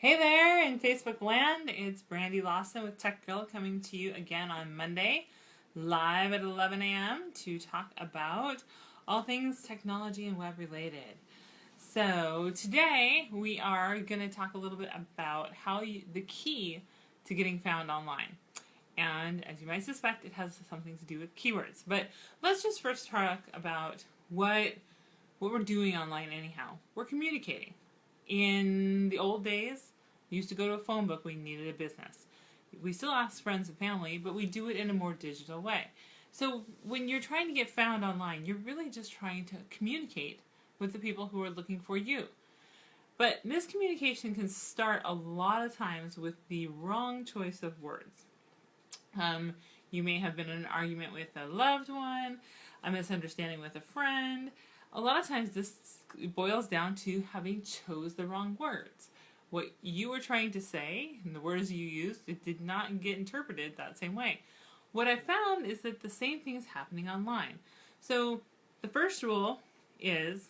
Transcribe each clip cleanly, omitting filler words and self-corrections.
Hey there in Facebook land, it's Brandy Lawson with Tech Girl coming to you again on Monday, live at 11 a.m. to talk about all things technology and web related. So today we are going to talk a little bit about the key to getting found online. And as you might suspect, it has something to do with keywords. But let's just first talk about what we're doing online anyhow. We're communicating. In the old days, we used to go to a phone book when we needed a business. We still ask friends and family, but we do it in a more digital way. So when you're trying to get found online, you're really just trying to communicate with the people who are looking for you. But miscommunication can start a lot of times with the wrong choice of words. You may have been in an argument with a loved one, a misunderstanding with a friend. A lot of times this boils down to having chose the wrong words. What you were trying to say and the words you used, it did not get interpreted that same way. What I found is that the same thing is happening online. So the first rule is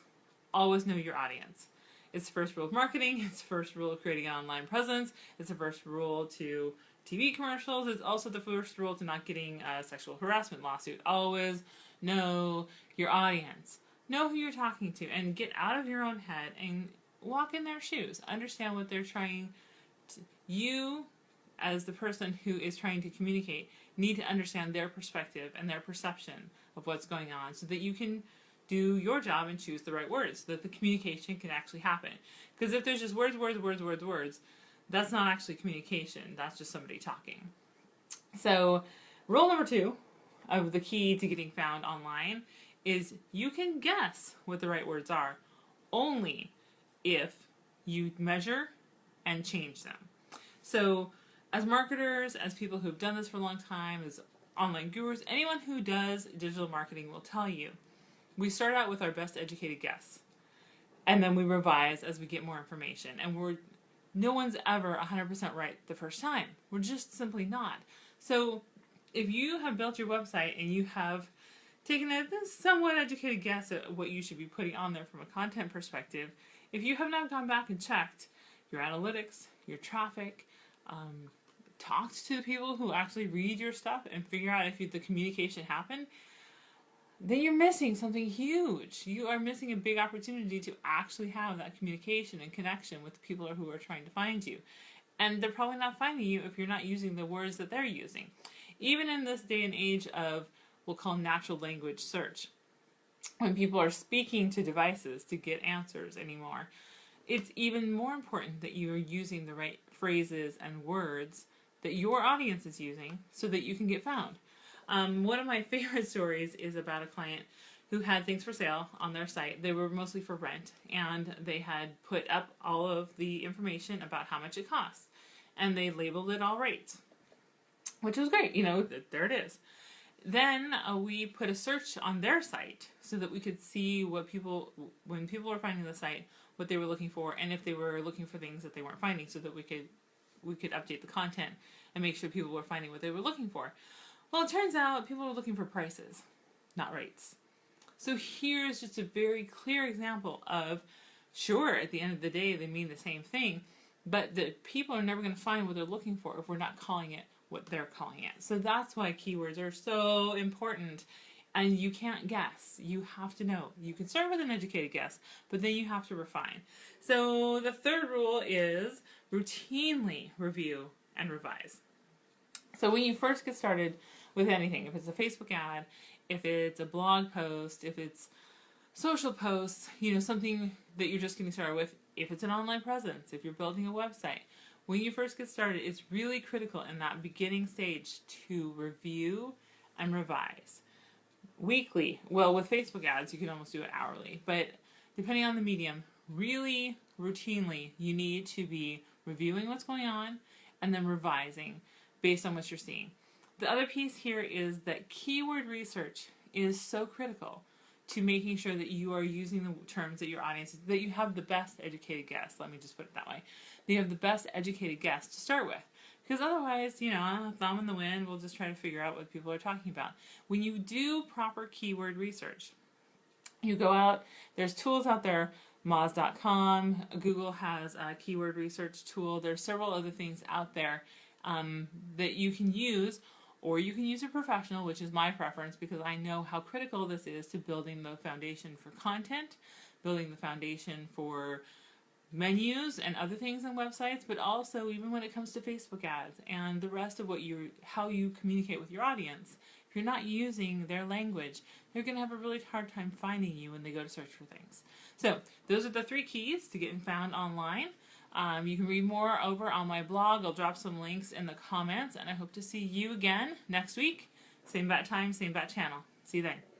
always know your audience. It's the first rule of marketing. It's the first rule of creating an online presence. It's the first rule to TV commercials. It's also the first rule to not getting a sexual harassment lawsuit. Always know your audience. Know who you're talking to and get out of your own head and walk in their shoes. Understand what they're trying to... You, as the person who is trying to communicate, need to understand their perspective and their perception of what's going on so that you can do your job and choose the right words so that the communication can actually happen. Because if there's just words, that's not actually communication. That's just somebody talking. So, rule number 2 of the key to getting found online is you can guess what the right words are only if you measure and change them. So as marketers, as people who've done this for a long time, as online gurus, anyone who does digital marketing will tell you, we start out with our best educated guess. And then we revise as we get more information. And no one's ever 100% right the first time. We're just simply not. So if you have built your website and you have taken a somewhat educated guess at what you should be putting on there from a content perspective, if you have not gone back and checked your analytics, your traffic, talked to the people who actually read your stuff and figure out if the communication happened, then you're missing something huge. You are missing a big opportunity to actually have that communication and connection with the people who are trying to find you. And they're probably not finding you if you're not using the words that they're using. Even in this day and age of we'll call natural language search, when people are speaking to devices to get answers anymore, it's even more important that you are using the right phrases and words that your audience is using so that you can get found. One of my favorite stories is about a client who had things for sale on their site. They were mostly for rent, and they had put up all of the information about how much it costs, and they labeled it all rates, which was great. There it is. Then we put a search on their site so that we could see when people were finding the site, what they were looking for, and if they were looking for things that they weren't finding, so that we could update the content and make sure people were finding what they were looking for. Well, it turns out people were looking for prices, not rates. So here's just a very clear example of, sure, at the end of the day, they mean the same thing, but the people are never going to find what they're looking for if we're not calling it what they're calling it. So that's why keywords are so important. And you can't guess. You have to know. You can start with an educated guess, but then you have to refine. So the third rule is routinely review and revise. So when you first get started with anything, if it's a Facebook ad, if it's a blog post, if it's social posts, something that you're just getting started with, if it's an online presence, if you're building a website, when you first get started, it's really critical in that beginning stage to review and revise. Weekly, well, with Facebook ads, you can almost do it hourly, but depending on the medium, really routinely, you need to be reviewing what's going on and then revising based on what you're seeing. The other piece here is that keyword research is so critical to making sure that you are using the terms that your audience, that you have the best educated guess, let me just put it that way, that you have the best educated guess to start with. Because otherwise, thumb in the wind, we'll just try to figure out what people are talking about. When you do proper keyword research, you go out, there's tools out there Moz.com. Google has a keyword research tool. There's several other things out there that you can use, or you can use a professional, which is my preference because I know how critical this is to building the foundation for content, building the foundation for menus and other things on websites, but also even when it comes to Facebook ads and the rest of how you communicate with your audience. If you're not using their language, they're going to have a really hard time finding you when they go to search for things. So those are the 3 keys to getting found online. You can read more over on my blog. I'll drop some links in the comments, and I hope to see you again next week. Same bat time, same bat channel. See you then.